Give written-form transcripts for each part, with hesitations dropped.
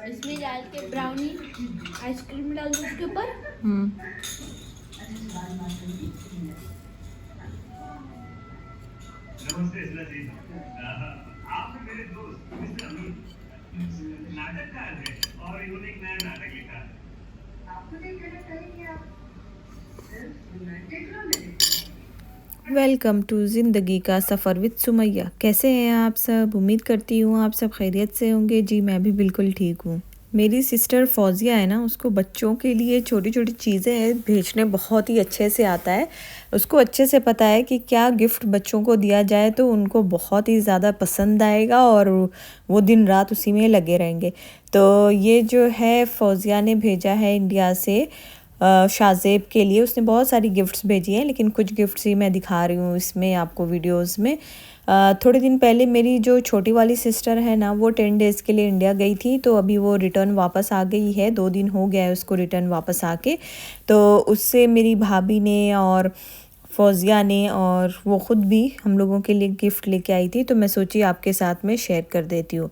इसमें डाल के ब्राउनी आइसक्रीम डाल दो उसके ऊपर। नमस्ते शिला जी। आप भी मेरे दोस्त मिस्टर अमीर नाटककार हैं और इन्होंने एक नया नाटक लिखा है। आपको नहीं कहना चाहिए कि आप सिर्फ रोमांटिक लो मेरे। वेलकम टू ज़िंदगी का सफ़र विद सुमैया। कैसे हैं आप सब? उम्मीद करती हूँ आप सब खैरियत से होंगे। जी मैं भी बिल्कुल ठीक हूँ। मेरी सिस्टर फौजिया है ना, उसको बच्चों के लिए छोटी छोटी चीज़ें भेजने बहुत ही अच्छे से आता है। उसको अच्छे से पता है कि क्या गिफ्ट बच्चों को दिया जाए तो उनको बहुत ही ज़्यादा पसंद आएगा और वो दिन रात उसी में लगे रहेंगे। तो ये जो है फौजिया ने भेजा है इंडिया से शाज़ेब के लिए। उसने बहुत सारी गिफ्ट्स भेजी हैं, लेकिन कुछ गिफ्ट्स ही मैं दिखा रही हूँ इसमें आपको वीडियोस में। थोड़े दिन पहले मेरी जो छोटी वाली सिस्टर है ना, वो 10 डेज़ के लिए इंडिया गई थी, तो अभी वो रिटर्न वापस आ गई है। 2 दिन हो गया है उसको रिटर्न वापस आके। तो उससे मेरी भाभी ने और फौजिया ने और वो ख़ुद भी हम लोगों के लिए गिफ्ट लेके आई थी, तो मैं सोची आपके साथ में शेयर कर देती हूँ।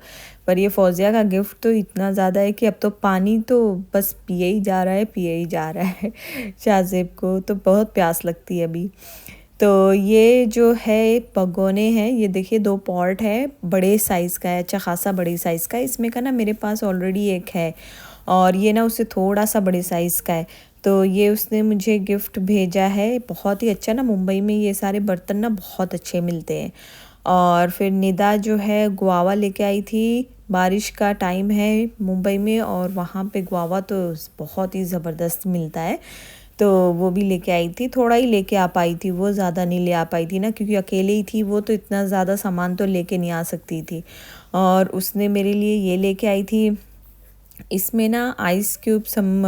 पर ये फौजिया का गिफ्ट तो इतना ज़्यादा है कि अब तो पानी तो बस पिए ही जा रहा है, पिए ही जा रहा है। शाहज़ेब को तो बहुत प्यास लगती है अभी। तो ये जो है भगोने हैं, ये देखिए 2 पॉट है, बड़े साइज़ का है, अच्छा खासा बड़े साइज़ का है। इसमें का ना मेरे पास ऑलरेडी एक है और ये ना उससे थोड़ा सा बड़े साइज़ का है। तो ये उसने मुझे गिफ्ट भेजा है, बहुत ही अच्छा। ना मुंबई में ये सारे बर्तन ना बहुत अच्छे मिलते हैं। और फिर निदा जो है गुआवा लेके आई थी। बारिश का टाइम है मुंबई में और वहाँ पे गुआवा तो बहुत ही ज़बरदस्त मिलता है, तो वो भी लेके आई थी। थोड़ा ही लेके आ पाई थी वो, ज़्यादा नहीं ले आ पाई थी ना, क्योंकि अकेले ही थी वो, तो इतना ज़्यादा सामान तो लेके नहीं आ सकती थी। और उसने मेरे लिए ये लेके आई थी। इसमें ना आइस क्यूब्स हम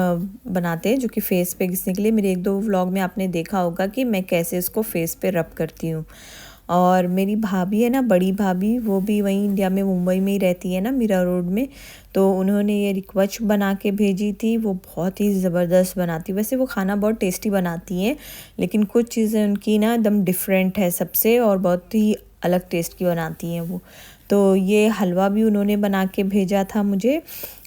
बनाते हैं, जो कि फ़ेस पे घिसने के लिए। मेरे 1-2 व्लॉग में आपने देखा होगा कि मैं कैसे इसको फ़ेस पे रब करती हूँ। और मेरी भाभी है ना, बड़ी भाभी, वो भी वहीं इंडिया में मुंबई में ही रहती है ना, मीरा रोड में। तो उन्होंने ये रिक्वच बना के भेजी थी। वो बहुत ही ज़बरदस्त बनाती, वैसे वो खाना बहुत टेस्टी बनाती हैं, लेकिन कुछ चीज़ें उनकी ना एकदम डिफरेंट है सबसे और बहुत ही अलग टेस्ट की बनाती हैं वो। तो ये हलवा भी उन्होंने बना के भेजा था मुझे।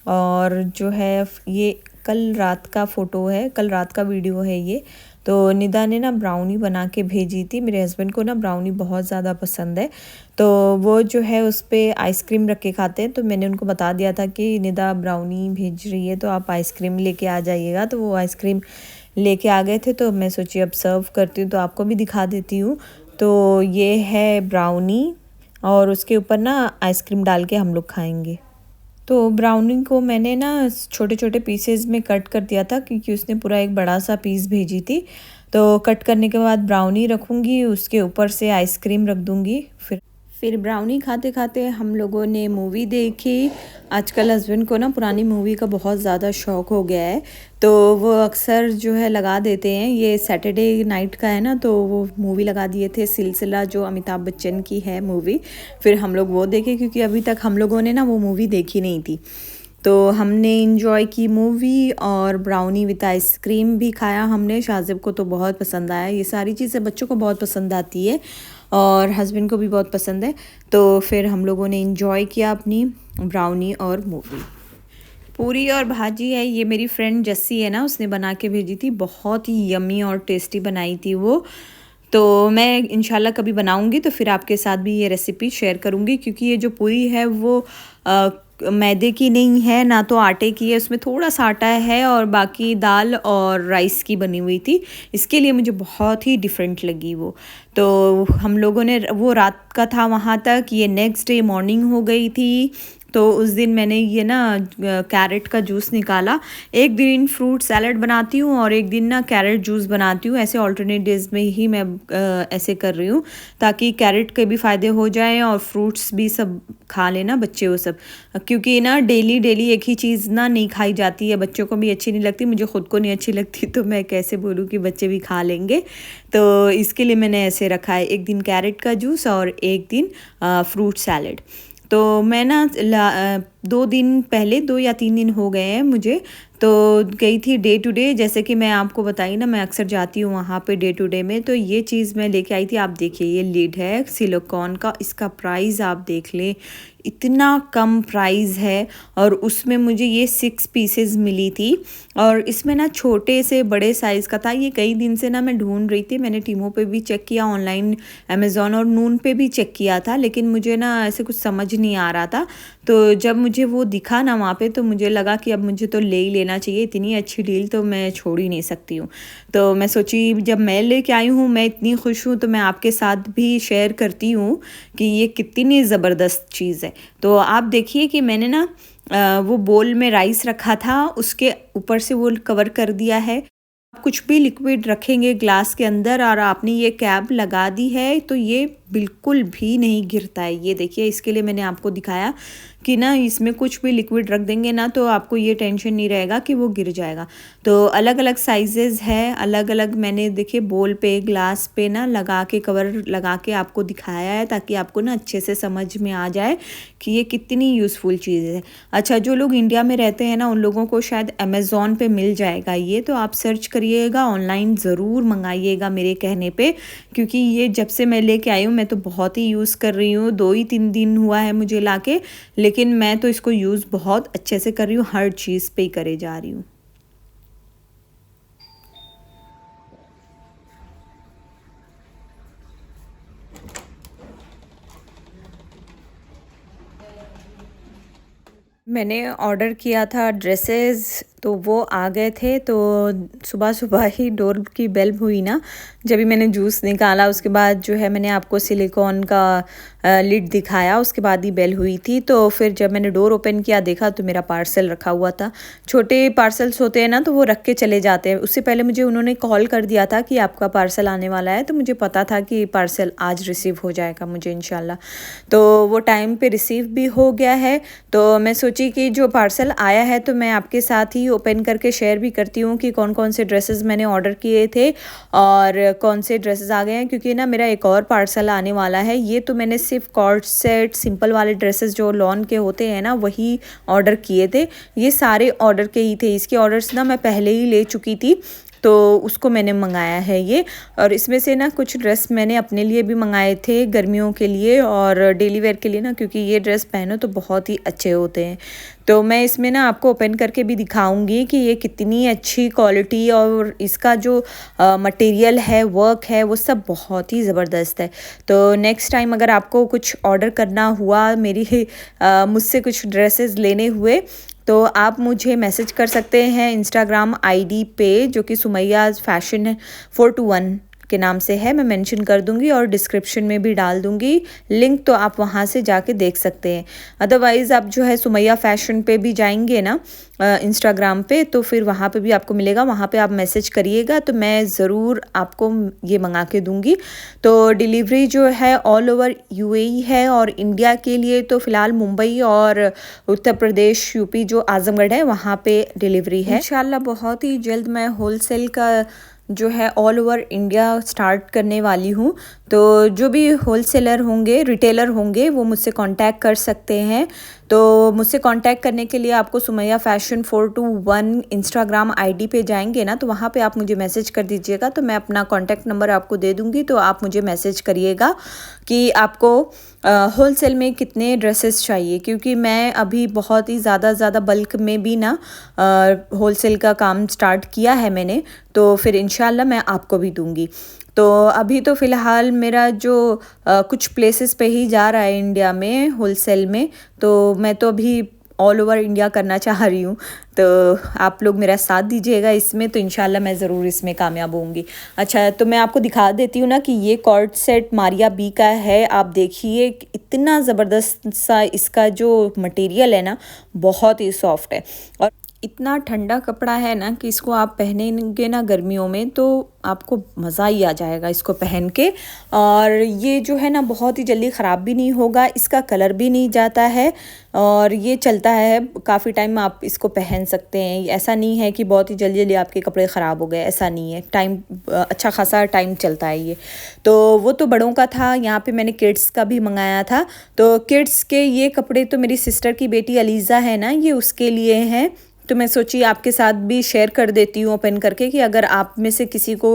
और जो है ये कल रात का फ़ोटो है, कल रात का वीडियो है ये। तो निदा ने ना ब्राउनी बना के भेजी थी। मेरे हस्बैंड को ना ब्राउनी बहुत ज़्यादा पसंद है, तो वो जो है उस पर आइसक्रीम रख के खाते हैं। तो मैंने उनको बता दिया था कि निदा ब्राउनी भेज रही है तो आप आइसक्रीम लेके आ जाइएगा। तो वो आइसक्रीम लेके आ गए थे, तो मैं सोची अब सर्व करती हूँ तो आपको भी दिखा देती हूँ। तो ये है ब्राउनी और उसके ऊपर ना आइसक्रीम डाल के हम लोग खाएंगे। तो ब्राउनी को मैंने ना छोटे छोटे पीसेस में कट कर दिया था, क्योंकि उसने पूरा एक बड़ा सा पीस भेजी थी। तो कट करने के बाद ब्राउनी रखूँगी, उसके ऊपर से आइसक्रीम रख दूँगी। फिर ब्राउनी खाते खाते हम लोगों ने मूवी देखी। आजकल हस्बैंड को ना पुरानी मूवी का बहुत ज़्यादा शौक़ हो गया है, तो वो अक्सर जो है लगा देते हैं। ये सैटरडे नाइट का है ना, तो वो मूवी लगा दिए थे सिलसिला, जो अमिताभ बच्चन की है मूवी। फिर हम लोग वो देखे, क्योंकि अभी तक हम लोगों ने ना वो मूवी देखी नहीं थी। तो हमने इंजॉय की मूवी और ब्राउनी विद आइसक्रीम भी खाया हमने। शाहज़ेब को तो बहुत पसंद आया। ये सारी चीज़ें बच्चों को बहुत पसंद आती है और हस्बैंड को भी बहुत पसंद है। तो फिर हम लोगों ने इंजॉय किया अपनी ब्राउनी और मूवी। पूरी और भाजी है, ये मेरी फ्रेंड जस्सी है ना, उसने बना के भेजी थी। बहुत ही यमी और टेस्टी बनाई थी वो। तो मैं इंशाल्लाह कभी बनाऊंगी तो फिर आपके साथ भी ये रेसिपी शेयर करूंगी, क्योंकि ये जो पूरी है वो मैदे की नहीं है ना, तो आटे की है। उसमें थोड़ा सा आटा है और बाकी दाल और राइस की बनी हुई थी। इसके लिए मुझे बहुत ही डिफरेंट लगी वो। तो हम लोगों ने, वो रात का था वहाँ तक, ये नेक्स्ट डे मॉर्निंग हो गई थी। तो उस दिन मैंने ये ना कैरेट का जूस निकाला। एक दिन फ्रूट सैलड बनाती हूँ और एक दिन ना कैरेट जूस बनाती हूँ। ऐसे ऑल्टरनेट डेज में ही मैं ऐसे कर रही हूँ, ताकि कैरेट के भी फ़ायदे हो जाएं और फ्रूट्स भी सब खा लेना बच्चे वो सब। क्योंकि ना डेली डेली एक ही चीज़ ना नहीं खाई जाती है, बच्चों को भी अच्छी नहीं लगती, मुझे ख़ुद को नहीं अच्छी लगती, तो मैं कैसे बोलूँ कि बच्चे भी खा लेंगे। तो इसके लिए मैंने ऐसे रखा है, एक दिन कैरेट का जूस और एक दिन फ्रूट सैलड। तो मैं ना 2 दिन पहले, 2 या 3 दिन हो गए हैं मुझे, तो गई थी डे टू डे, जैसे कि मैं आपको बताई ना, मैं अक्सर जाती हूँ वहाँ पे डे टू डे में। तो ये चीज़ मैं लेके आई थी। आप देखिए, ये लिड है सिलिकॉन का, इसका प्राइस आप देख लें, इतना कम प्राइस है। और उसमें मुझे ये 6 पीसेस मिली थी, और इसमें ना छोटे से बड़े साइज़ का था। ये कई दिन से ना मैं ढूंढ रही थी, मैंने टीमो पे भी चेक किया, ऑनलाइन अमेज़ॉन और नून पे भी चेक किया था, लेकिन मुझे ना ऐसे कुछ समझ नहीं आ रहा था। तो जब मुझे वो दिखा ना वहाँ पे, तो मुझे लगा कि अब मुझे तो ले ही लेना चाहिए, इतनी अच्छी डील तो मैं छोड़ ही नहीं सकती हूँ। तो मैं सोची, जब मैं लेके आई हूँ, मैं इतनी खुश हूँ, तो मैं आपके साथ भी शेयर करती हूँ कि ये कितनी ज़बरदस्त चीज़ है। तो आप देखिए कि मैंने ना वो बोल में राइस रखा था, उसके ऊपर से वो कवर कर दिया है। आप कुछ भी लिक्विड रखेंगे ग्लास के अंदर और आपने ये कैप लगा दी है, तो ये बिल्कुल भी नहीं गिरता है। ये देखिए, इसके लिए मैंने आपको दिखाया कि ना इसमें कुछ भी लिक्विड रख देंगे ना, तो आपको ये टेंशन नहीं रहेगा कि वो गिर जाएगा। तो अलग अलग साइजेस है, अलग अलग मैंने देखिए बोल पे, ग्लास पे ना लगा के, कवर लगा के आपको दिखाया है, ताकि आपको ना अच्छे से समझ में आ जाए कि ये कितनी यूज़फुल चीज़ है। अच्छा, जो लोग इंडिया में रहते हैं ना, उन लोगों को शायद अमेज़ॉन पे मिल जाएगा ये, तो आप सर्च करिएगा, ऑनलाइन ज़रूर मंगाइएगा मेरे कहने पे, क्योंकि ये जब से मैं लेके आई हूँ, मैं तो बहुत ही यूज़ कर रही हूँ। 2 ही 3 दिन हुआ है मुझे लाके, लेकिन मैं तो इसको यूज़ बहुत अच्छे से कर रही हूँ, हर चीज़ पे ही करे जा रही हूँ। मैंने ऑर्डर किया था ड्रेसेस, तो वो आ गए थे। तो सुबह सुबह ही डोर की बेल हुई ना, जब भी मैंने जूस निकाला, उसके बाद जो है मैंने आपको सिलिकॉन का लिड दिखाया, उसके बाद ही बेल हुई थी। तो फिर जब मैंने डोर ओपन किया, देखा तो मेरा पार्सल रखा हुआ था। छोटे पार्सल्स होते हैं ना, तो वो रख के चले जाते हैं। उससे पहले मुझे उन्होंने कॉल कर दिया था कि आपका पार्सल आने वाला है, तो मुझे पता था कि पार्सल आज रिसीव हो जाएगा मुझे इंशाल्लाह। तो वो टाइम पे रिसीव भी हो गया है। तो मैं सोची कि जो पार्सल आया है, तो मैं आपके साथ ही ओपन करके शेयर भी करती हूँ कि कौन कौन से ड्रेसेस मैंने ऑर्डर किए थे और कौन से ड्रेसेस आ गए हैं। क्योंकि ना मेरा एक और पार्सल आने वाला है। ये तो मैंने सिर्फ कॉर्ड सेट, सिंपल वाले ड्रेसेस जो लॉन के होते हैं ना, वही ऑर्डर किए थे। ये सारे ऑर्डर के ही थे, इसके ऑर्डर्स ना मैं पहले ही ले चुकी थी, तो उसको मैंने मंगाया है ये। और इसमें से ना कुछ ड्रेस मैंने अपने लिए भी मंगाए थे, गर्मियों के लिए और डेली वेयर के लिए ना, क्योंकि ये ड्रेस पहनो तो बहुत ही अच्छे होते हैं। तो मैं इसमें ना आपको ओपन करके भी दिखाऊंगी कि ये कितनी अच्छी क्वालिटी, और इसका जो मटेरियल है, वर्क है, वो सब बहुत ही ज़बरदस्त है। तो नेक्स्ट टाइम अगर आपको कुछ ऑर्डर करना हुआ, मुझसे कुछ ड्रेसेस लेने हुए, तो आप मुझे मैसेज कर सकते हैं इंस्टाग्राम आईडी पे, जो कि सुमैया फैशन 421 के नाम से है। मैं मेंशन कर दूंगी और डिस्क्रिप्शन में भी डाल दूंगी लिंक, तो आप वहां से जाके देख सकते हैं। अदरवाइज़ आप जो है सुमैया फैशन पे भी जाएंगे ना इंस्टाग्राम पे, तो फिर वहाँ पे भी आपको मिलेगा, वहाँ पे आप मैसेज करिएगा, तो मैं ज़रूर आपको ये मंगा के दूंगी। तो डिलीवरी जो है ऑल ओवर यूएई है, और इंडिया के लिए तो फ़िलहाल मुंबई और उत्तर प्रदेश, यूपी जो आज़मगढ़ है, वहाँ पे डिलीवरी है। इंशाल्लाह बहुत ही जल्द मैं होलसेल का जो है ऑल ओवर इंडिया स्टार्ट करने वाली हूँ। तो जो भी होलसेलर होंगे, रिटेलर होंगे, वो मुझसे कांटेक्ट कर सकते हैं। तो मुझसे कांटेक्ट करने के लिए आपको सुमैया फैशन 421 इंस्टाग्राम आईडी पे जाएंगे ना, तो वहाँ पे आप मुझे मैसेज कर दीजिएगा, तो मैं अपना कांटेक्ट नंबर आपको दे दूँगी। तो आप मुझे मैसेज करिएगा कि आपको होलसेल में कितने ड्रेसेस चाहिए, क्योंकि मैं अभी बहुत ही ज़्यादा बल्क में भी ना होलसेल का काम स्टार्ट किया है मैंने। तो फिर इंशाल्लाह मैं आपको भी दूँगी। तो अभी तो फ़िलहाल मेरा जो कुछ प्लेसेस पे ही जा रहा है इंडिया में होलसेल में, तो मैं तो अभी ऑल ओवर इंडिया करना चाह रही हूँ। तो आप लोग मेरा साथ दीजिएगा इसमें, तो इंशाल्लाह मैं ज़रूर इसमें कामयाब होंगी। अच्छा, तो मैं आपको दिखा देती हूँ ना कि ये कॉर्ड सेट मारिया बी का है। आप देखिए इतना ज़बरदस्त सा इसका जो मटेरियल है ना, बहुत ही सॉफ्ट है, और इतना ठंडा कपड़ा है ना कि इसको आप पहनेंगे ना गर्मियों में, तो आपको मज़ा ही आ जाएगा इसको पहन के। और ये जो है ना बहुत ही जल्दी ख़राब भी नहीं होगा, इसका कलर भी नहीं जाता है, और ये चलता है काफ़ी टाइम, आप इसको पहन सकते हैं। ऐसा नहीं है कि बहुत ही जल्दी आपके कपड़े ख़राब हो गए, ऐसा नहीं है। टाइम अच्छा खासा टाइम चलता है ये। तो वो तो बड़ों का था, यहाँ पे मैंने किड्स का भी मंगाया था। तो किड्स के ये कपड़े तो मेरी सिस्टर की बेटी अलीज़ा है ना, ये उसके लिए हैं। तो मैं सोची आपके साथ भी शेयर कर देती हूँ ओपन करके कि अगर आप में से किसी को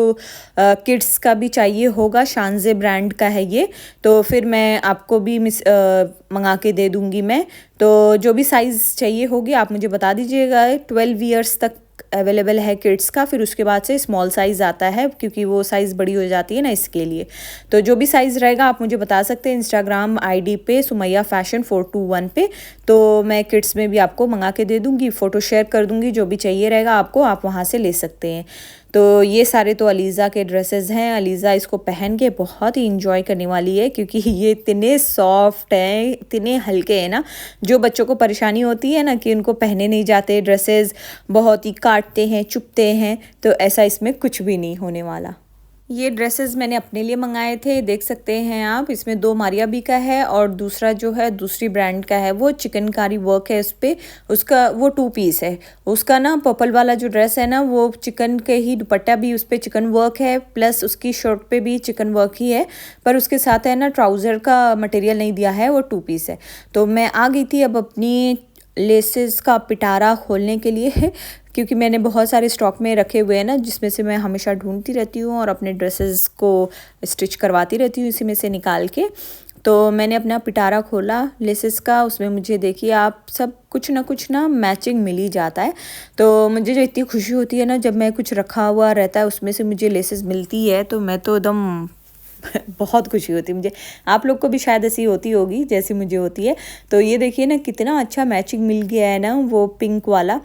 किड्स का भी चाहिए होगा, शानजे ब्रांड का है ये, तो फिर मैं आपको भी मंगा के दे दूँगी मैं। तो जो भी साइज़ चाहिए होगी आप मुझे बता दीजिएगा। 12 ईयर्स तक अवेलेबल है किड्स का, फिर उसके बाद से स्मॉल साइज़ आता है क्योंकि वो साइज़ बड़ी हो जाती है ना, इसके लिए। तो जो भी साइज़ रहेगा आप मुझे बता सकते हैं इंस्टाग्राम आईडी पे सुमैया फैशन 421 पे। तो मैं किड्स में भी आपको मंगा के दे दूँगी, फ़ोटो शेयर कर दूँगी, जो भी चाहिए रहेगा आपको आप वहाँ से ले सकते हैं। तो ये सारे तो अलीज़ा के ड्रेसेस हैं। अलीज़ा इसको पहन के बहुत ही इंजॉय करने वाली है क्योंकि ये इतने सॉफ्ट हैं, इतने हल्के हैं ना। जो बच्चों को परेशानी होती है ना कि उनको पहने नहीं जाते ड्रेसेस, बहुत ही काटते हैं, चुभते हैं, तो ऐसा इसमें कुछ भी नहीं होने वाला। ये ड्रेसेस मैंने अपने लिए मंगाए थे, देख सकते हैं आप। इसमें 2 मारिया बी का है और दूसरा जो है दूसरी ब्रांड का है, वो चिकनकारी वर्क है उस पर, उसका वो 2 पीस है। उसका ना पर्पल वाला जो ड्रेस है ना, वो चिकन के ही दुपट्टा भी उस पर चिकन वर्क है, प्लस उसकी शर्ट पे भी चिकन वर्क ही है, पर उसके साथ है ना ट्राउज़र का मटेरियल नहीं दिया है, वो 2 पीस है। तो मैं आ गई थी अब अपनी लेसेस का पिटारा खोलने के लिए क्योंकि मैंने बहुत सारे स्टॉक में रखे हुए हैं ना, जिसमें से मैं हमेशा ढूंढती रहती हूँ और अपने ड्रेसेस को स्टिच करवाती रहती हूँ इसी में से निकाल के। तो मैंने अपना पिटारा खोला लेसेस का, उसमें मुझे देखिए आप सब कुछ ना मैचिंग मिल ही जाता है। तो मुझे जो इतनी खुशी होती है ना जब मैं कुछ रखा हुआ रहता है उसमें से मुझे लेसेस मिलती है, तो मैं तो एकदम बहुत खुशी होती है मुझे। आप लोग को भी शायद ऐसी होती होगी जैसी मुझे होती है। तो ये देखिए ना कितना अच्छा मैचिंग मिल गया है ना, वो पिंक वाला,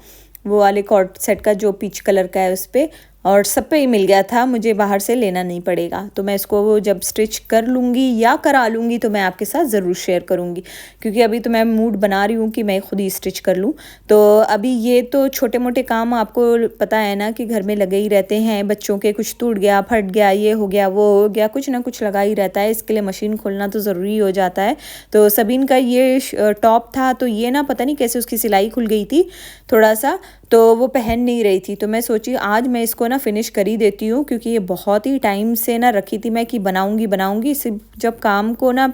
वो वाले कॉर्ड सेट का जो पीच कलर का है उस पर, और सब पे ही मिल गया था, मुझे बाहर से लेना नहीं पड़ेगा। तो मैं इसको जब स्टिच कर लूँगी या करा लूँगी तो मैं आपके साथ ज़रूर शेयर करूँगी, क्योंकि अभी तो मैं मूड बना रही हूँ कि मैं खुद ही स्टिच कर लूँ। तो अभी ये तो छोटे मोटे काम आपको पता है ना कि घर में लगे ही रहते हैं, बच्चों के कुछ टूट गया, फट गया, ये हो गया, वो हो गया, कुछ ना कुछ लगा ही रहता है। इसके लिए मशीन खोलना तो ज़रूरी हो जाता है। तो सबीन का ये टॉप था, तो ये ना पता नहीं कैसे उसकी सिलाई खुल गई थी थोड़ा सा, तो वो पहन नहीं रही थी। तो मैं सोची आज मैं इसको ना फिनिश कर ही देती हूँ, क्योंकि ये बहुत ही टाइम से ना रखी थी मैं कि बनाऊँगी। इसे जब काम को ना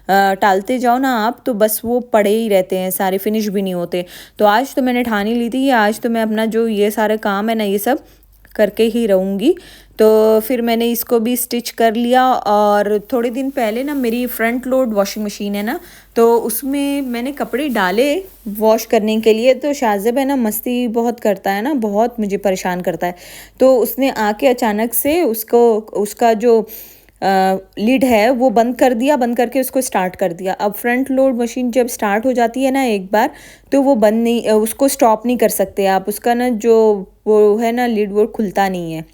टालते जाओ ना आप, तो बस वो पड़े ही रहते हैं, सारे फिनिश भी नहीं होते। तो आज तो मैंने ठान ही ली थी कि आज तो मैं अपना जो ये सारे काम है ना ये सब करके ही रहूँगी। तो फिर मैंने इसको भी स्टिच कर लिया। और थोड़े दिन पहले ना मेरी फ्रंट लोड वॉशिंग मशीन है ना, तो उसमें मैंने कपड़े डाले वॉश करने के लिए। तो शाज़ेब है ना मस्ती बहुत करता है ना, बहुत मुझे परेशान करता है। तो उसने आके अचानक से उसका जो लिड है वो बंद कर दिया, बंद करके उसको स्टार्ट कर दिया। अब फ्रंट लोड मशीन जब स्टार्ट हो जाती है ना एक बार, तो वो बंद नहीं, उसको स्टॉप नहीं कर सकते आप। उसका ना जो वो है ना लिड, वो खुलता नहीं है।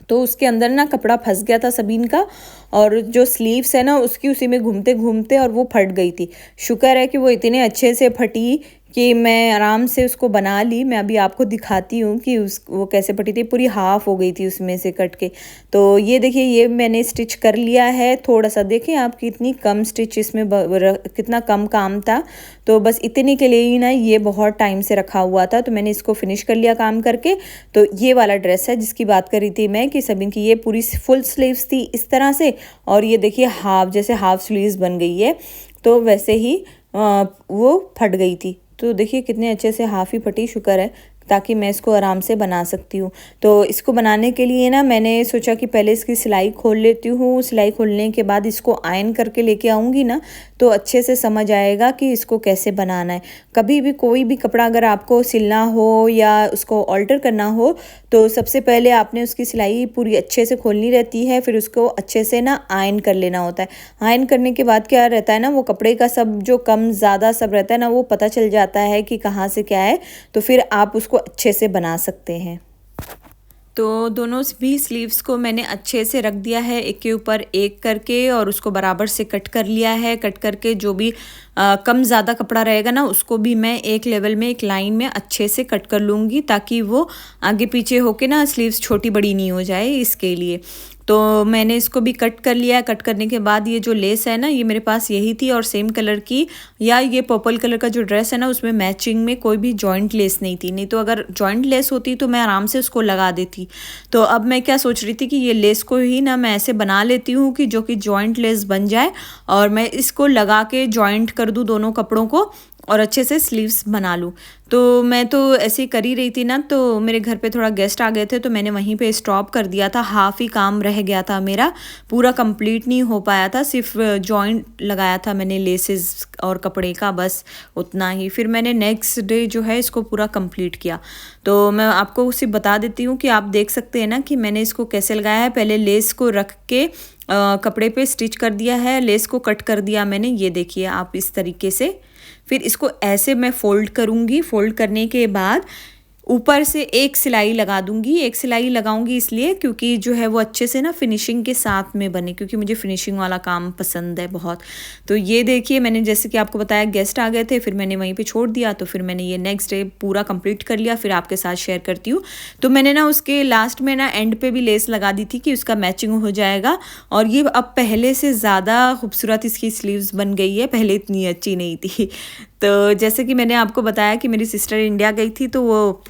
तो उसके अंदर ना कपड़ा फंस गया था सबीन का, और जो स्लीव्स है ना उसकी उसी में घूमते घूमते और वो फट गई थी। शुक्र है कि वो इतने अच्छे से फटी कि मैं आराम से उसको बना ली। मैं अभी आपको दिखाती हूँ कि वो कैसे फटी थी, पूरी हाफ़ हो गई थी उसमें से कट के। तो ये देखिए ये मैंने स्टिच कर लिया है थोड़ा सा। देखें आप कितनी कम स्टिच इसमें, कितना कम काम था। तो बस इतने के लिए ही ना ये बहुत टाइम से रखा हुआ था, तो मैंने इसको फिनिश कर लिया काम करके। तो ये वाला ड्रेस है जिसकी बात कर रही थी मैं कि सबीन की, ये पूरी फुल स्लीव्स थी इस तरह से, और ये देखिए हाफ, जैसे हाफ स्लीव्स बन गई है, तो वैसे ही वो फट गई थी। तो देखिए कितने अच्छे से हाफ ही फटी, शुक्र है, ताकि मैं इसको आराम से बना सकती हूँ। तो इसको बनाने के लिए ना मैंने सोचा कि पहले इसकी सिलाई खोल लेती हूँ। सिलाई खोलने के बाद इसको आयन करके लेके आऊँगी ना, तो अच्छे से समझ आएगा कि इसको कैसे बनाना है। कभी भी कोई भी कपड़ा अगर आपको सिलना हो या उसको ऑल्टर करना हो, तो सबसे पहले आपने उसकी सिलाई पूरी अच्छे से खोलनी रहती है, फिर उसको अच्छे से ना आयन कर लेना होता है। आयन करने के बाद क्या रहता है ना, वो कपड़े का सब जो कम ज़्यादा सब रहता है ना, वो पता चल जाता है कि कहाँ से क्या है, तो फिर आप उसको अच्छे से बना सकते हैं। तो दोनों भी स्लीव्स को मैंने अच्छे से रख दिया है एक के ऊपर एक करके, और उसको बराबर से कट कर लिया है। कट करके जो भी कम ज़्यादा कपड़ा रहेगा ना, उसको भी मैं एक लेवल में, एक लाइन में अच्छे से कट कर लूँगी, ताकि वो आगे पीछे होके ना स्लीव्स छोटी बड़ी नहीं हो जाए, इसके लिए। तो मैंने इसको भी कट कर लिया है। कट करने के बाद ये जो लेस है ना, ये मेरे पास यही थी, और सेम कलर की, या ये पर्पल कलर का जो ड्रेस है ना, उसमें मैचिंग में कोई भी जॉइंट लेस नहीं थी। नहीं तो अगर जॉइंट लेस होती तो मैं आराम से उसको लगा देती। तो अब मैं क्या सोच रही थी कि ये लेस को ही ना मैं ऐसे बना लेती हूँ कि जो कि जॉइंट लेस बन जाए, और मैं इसको लगा के जॉइंट कर दूँ दोनों कपड़ों को, और अच्छे से स्लीव्स बना लूँ। तो मैं तो ऐसे ही कर ही रही थी ना, तो मेरे घर पे थोड़ा गेस्ट आ गए थे तो मैंने वहीं पे स्टॉप कर दिया था। हाफ़ ही काम रह गया था मेरा, पूरा कंप्लीट नहीं हो पाया था। सिर्फ जॉइंट लगाया था मैंने लेसेस और कपड़े का, बस उतना ही। फिर मैंने नेक्स्ट डे जो है इसको पूरा कंप्लीट किया। तो मैं आपको सिर्फ बता देती हूँ कि आप देख सकते हैं ना कि मैंने इसको कैसे लगाया है। पहले लेस को रख के कपड़े पे स्टिच कर दिया है, लेस को कट कर दिया मैंने, ये देखिए आप इस तरीके से। फिर इसको ऐसे मैं फ़ोल्ड करूँगी। फ़ोल्ड करने के बाद ऊपर से एक सिलाई लगा दूँगी। एक सिलाई लगाऊँगी इसलिए क्योंकि जो है वो अच्छे से ना फिनिशिंग के साथ में बने, क्योंकि मुझे फिनिशिंग वाला काम पसंद है बहुत। तो ये देखिए मैंने जैसे कि आपको बताया गेस्ट आ गए थे, फिर मैंने वहीं पे छोड़ दिया। तो फिर मैंने ये नेक्स्ट डे पूरा कंप्लीट कर लिया। फिर आपके साथ शेयर करती हूँ। तो मैंने ना उसके लास्ट में ना एंड पे भी लेस लगा दी थी कि उसका मैचिंग हो जाएगा। और ये अब पहले से ज़्यादा खूबसूरत इसकी स्लीव्स बन गई है, पहले इतनी अच्छी नहीं थी। तो जैसे कि मैंने आपको बताया कि मेरी सिस्टर इंडिया गई थी तो वो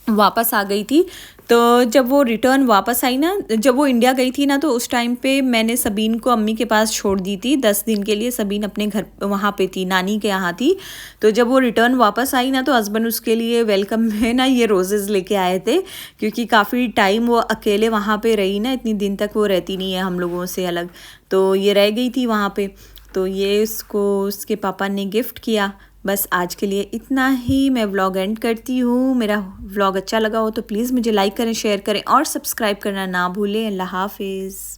वापस आ गई थी। तो जब वो रिटर्न वापस आई ना, जब वो इंडिया गई थी ना, तो उस टाइम पे मैंने सबीन को अम्मी के पास छोड़ दी थी 10 दिन के लिए। सबीन अपने घर वहाँ पे थी, नानी के यहाँ थी। तो जब वो रिटर्न वापस आई ना, तो हस्बैंड उसके लिए वेलकम में ना ये रोज़ेज़ लेके आए थे, क्योंकि काफ़ी टाइम वो अकेले वहाँ पे रही ना, इतनी दिन तक वो रहती नहीं है हम लोगों से अलग, तो ये रह गई थी वहाँ पे। तो ये उसको उसके पापा ने गिफ्ट किया। बस आज के लिए इतना ही, मैं व्लॉग एंड करती हूँ। मेरा व्लॉग अच्छा लगा हो तो प्लीज़ मुझे लाइक करें, शेयर करें और सब्सक्राइब करना ना भूलें। अल्लाह हाफिज़।